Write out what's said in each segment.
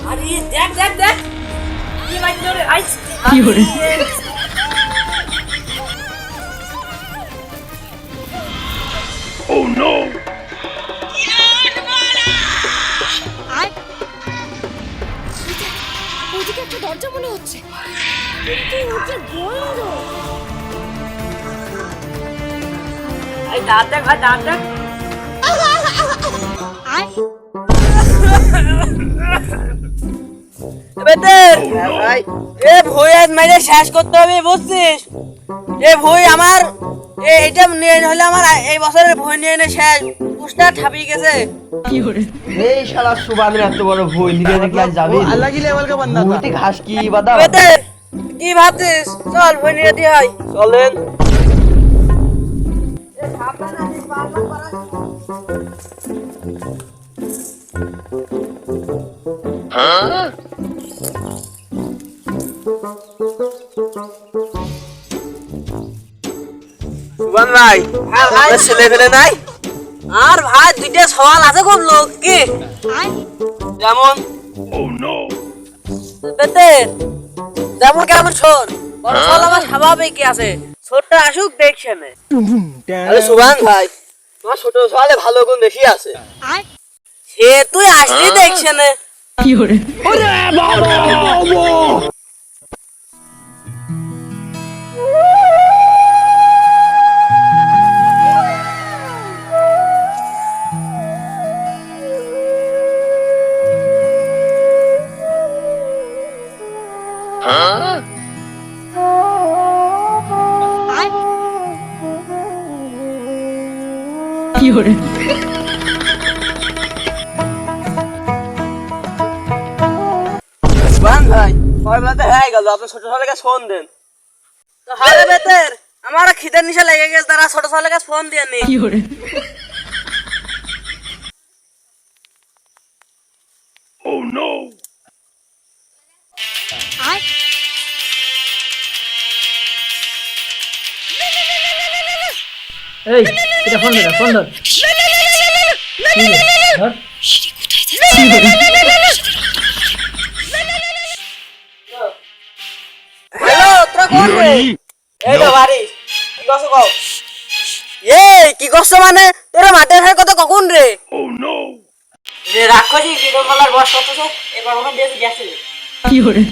আরে দেখ দেখ দেখ কি মাইল রে আইস কি হরে Oh no! ওদিকে একটা দরজা মনে হচ্ছে কিন্তু ওটা বন্ধ। এই দাঁত দেখ ভাই দাঁত দেখ বেতের ভাই এ ভই আজ মাইরে শেষ করতে হবে বুঝছিস এ ভই আমার এইটা নিয়ে হলে আমার এই বছরের ভই নিয়ে এনে শেষ পুষ্টা ঠাপি গেছে কি হরে এই শালা সুবাদের এত বড় ভুল নিয়ে ক্লাস যাবি अल्लाह की लेवल का बंदा था ভুলতে ঘাস কি বাদা বেতের কি ভাবছিস চল ভই নিয়ে দিয়ে হয় চলেন সুবান ভাই ছেলে ফেলে নাই আর ভাই দুইটা সওয়াল আছে খুব লোক কি যেমন Oh no! বেতের যেমন কেমন শোন বড় সওয়াল আমার স্বাভাবিক কি আছে ছোটটা আসুক দেখছে না আরে সুবান ভাই তোমার ছোট সওয়ালে ভালো গুণ বেশি আছে সে তুই আসলি দেখছে না কি হরে কি হরে সুবান ভাই সবাই হয়ে গেল আপনি ছোট সওয়ালের ফোন দেন তো হারে বেতের আমার খিদের নিশা লেগে গেছে তারা ছোট সওয়ালের কাছে ফোন দিয়ে নি কি হরে Oh no! এই এটা ফোন দে ফোন ধর কি হরে হ্যালো তোরা কোন রে এই তো বাড়ি কি কস কও কি কস মানে তোরা মাঠে হয়ে কত কখন রে Oh no! রে রাক্ষসী বিদর বলার বস করতেছে এবার ওখান দিয়ে গেছে কি হরে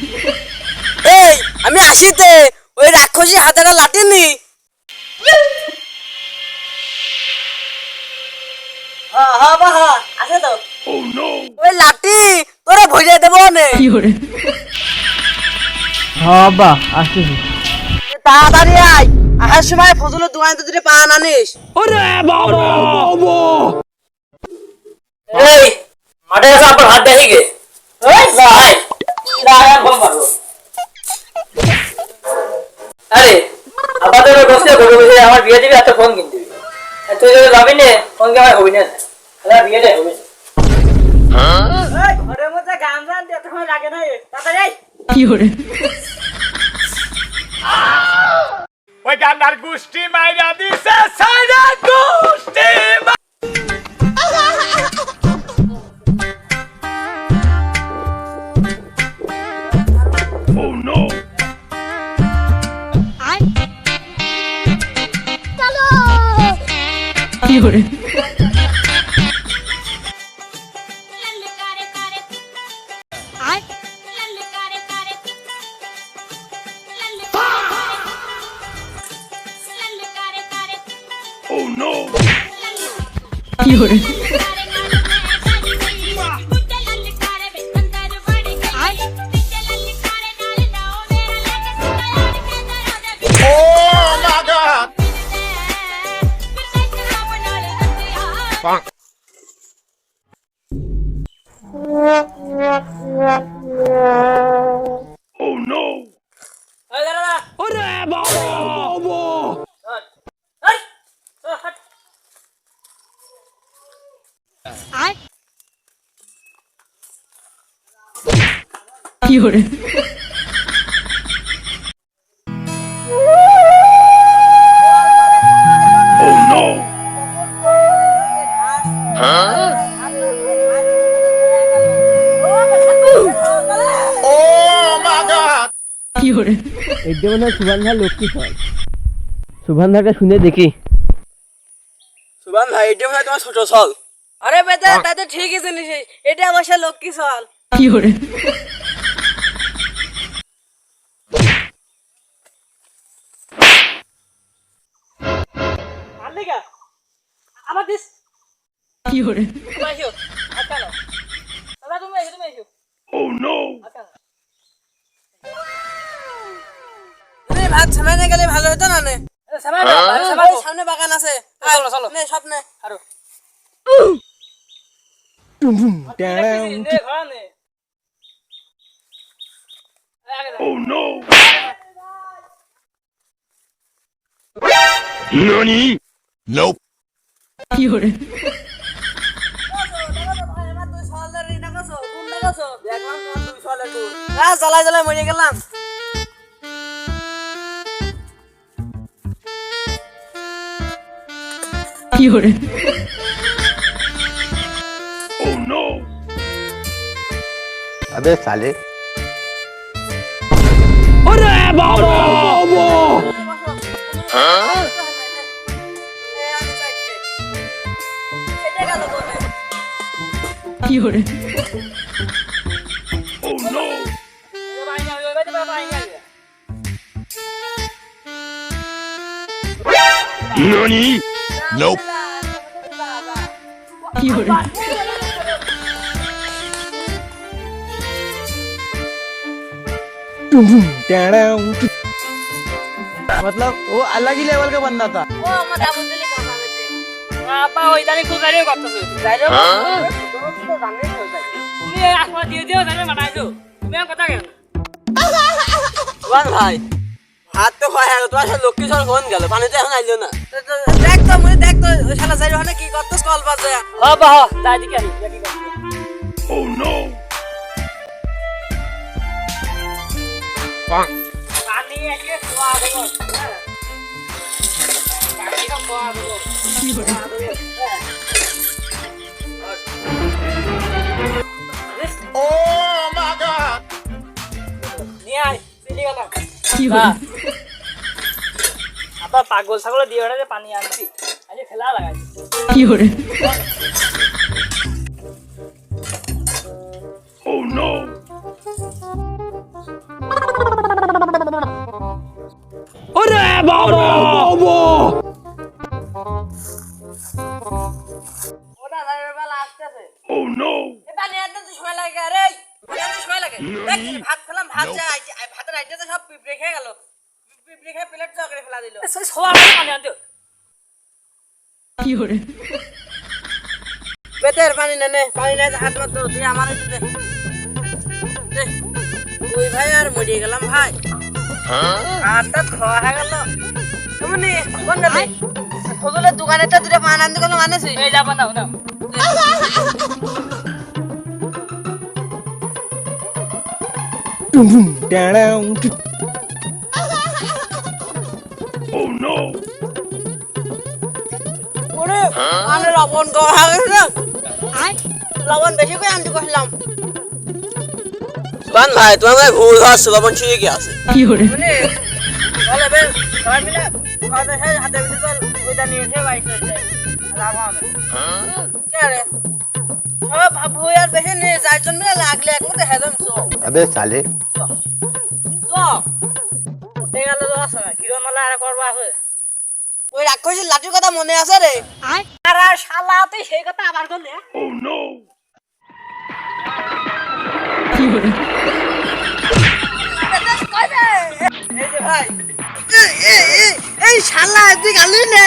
এই আমি আসিতে ওই রাক্ষসী হাতেটা লাঠি নি হ্যাঁ হ্যাঁ বাহা আছে তো Oh no! ওই লাঠি তোরা ভইরে দেব নে কি হরে হ্যাঁ বা আসতেছি তাড়াতাড়ি আয় আসার সময় ফজলের দোকানে তো দুটো পান আনিস এই মাঠে এসে আপনার হাত দেখি গে এই ভাই দাঁড়া বল মারো আরে আপাতত বসে ঘরে বসে আমার বিয়ে দিবি একটা ফোন কিনতে দিবি তুই যদি যাবি না ফোন কে আমার হবি না আরে বিয়েটা হবে এই ঘরের মধ্যে গান গান দিতে সময় লাগে না তাড়াতাড়ি কি হরে ওই গান্ডার গুষ্টি মাইরা দিছে সাইরা গুষ্টি Oh no! কি হরে Oh no! কি হরে Oh no! এই দাঁড়া ওরে বাবা এই হাট কি হরে কি hore এইটা মনে হয় সুবান ভাই লক্ষ্মী ফল। সুবান ভাইকে শুনে দেখি। সুবান ভাই এটা মনে হয় তোমার ছোট ছল। আরে বেটা তাই তো ঠিকই জানিস, এটা অবশ্য লক্ষ্মী ছল। কি hore আলিকা আমার দিস কি hore মাইছো আকানো দাদা তুমি এসো Oh no! আকানো রে ভাত সামনে না গেলে ভালো হতো না নে সামনে সামনে বাগান আছে চলো চলো নে স্বপ্নে আরো Oh no! Nani? Nope. কি hore জ্বালাই জ্বালাই মরে গেলাম। কি hore Oh no! আবে সালে কি hore Oh no! Nani? Nope. কি hore मतलब वो अलग ही लेवल का बंदा था। ভাই হাত তো খায় তোমার সাথে লক্ষ্মী সর ফোন গেল, পানি তো এখন আইলো না। দেখ তো মুই দেখ তো ওই শালা যাই ওখানে কি করতেছ কল বাজে। হ্যাঁ বাহ তাই দিকে আনি Oh no! পানি এসে খোয়া দেবো। পানি তো খোয়া দেবো। কি hore Oh my god! নিয়ে আয় চলে গেলাম। কি hore আবার পাগল ছাগল দিয়ে ওটা পানি আনছি আজকে খেলা লাগাইছি। কি hore Oh no! ওটা যাইবে বেলা আসতেছে। Oh no! এ পানি আনতে তো সময় লাগে রে। পানি আনতে সময় লাগে। দেখ ভাত খেলাম, ভাত যায় ভাতের আইতে সব পিঁপড়ে খেয়ে গেল। পিঁপড়ে খেয়ে প্লেট চকরে ফেলা দিল। সবার পানি আনতে কি hore পেটের পানি নে পানি নাই হাত মাত্র তুই আমার দে। ওই ভাই আর মরে গেলাম ভাই। হাতটা খাওয়া হয়ে গেল। তুমি কোন গেলি? ফজলের দোকানে তো দুটো পান আনতে গেল মানেছি। এই যাব না না। Oh no! ওরে মানে লবণ খাওয়া হয়ে গেল। লবণ বেশি করে আনতে কইলাম। বান ভাই তোমার ভাই ভুল হচ্ছে, লবণ ঠিক আছে। কি hore মানে বলে বেশ সবাই মিলে খাওয়াতে হাতে ভিতরে ওইটা নিয়ে এসে বাইক হয়ে যায় লাভ হবে। কে রে সব ভুই আর বেশি নিয়ে যার জন্য লাগলে একবারে হেদম চো আবে সালে চো উঠে গেল তো আছে কিরণ মালা আর করবা আছে। ওই রাক্ষসীর লাঠির কথা মনে আছে রে? আর শালা তুই সেই কথা আবার করলে। Oh no! কি hore এই যে ভাই এই শালা তুই গালি নে।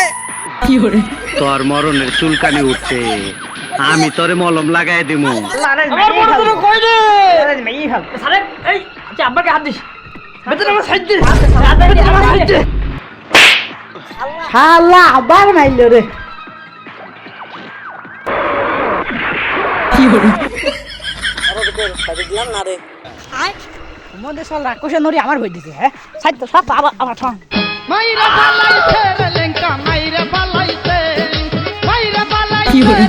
কি hore তোর মরণের চুলকানি উঠছে, আমি তোরে মলম লাগাই দিমু। শালা আবার মাইলো রে। কি hore দিলাম না রে। মধ্যে শালা রাক্ষসের নরি আমার ভই দিছে। হ্যাঁ সাইড তো সব আবার আমার ঠং। কি hore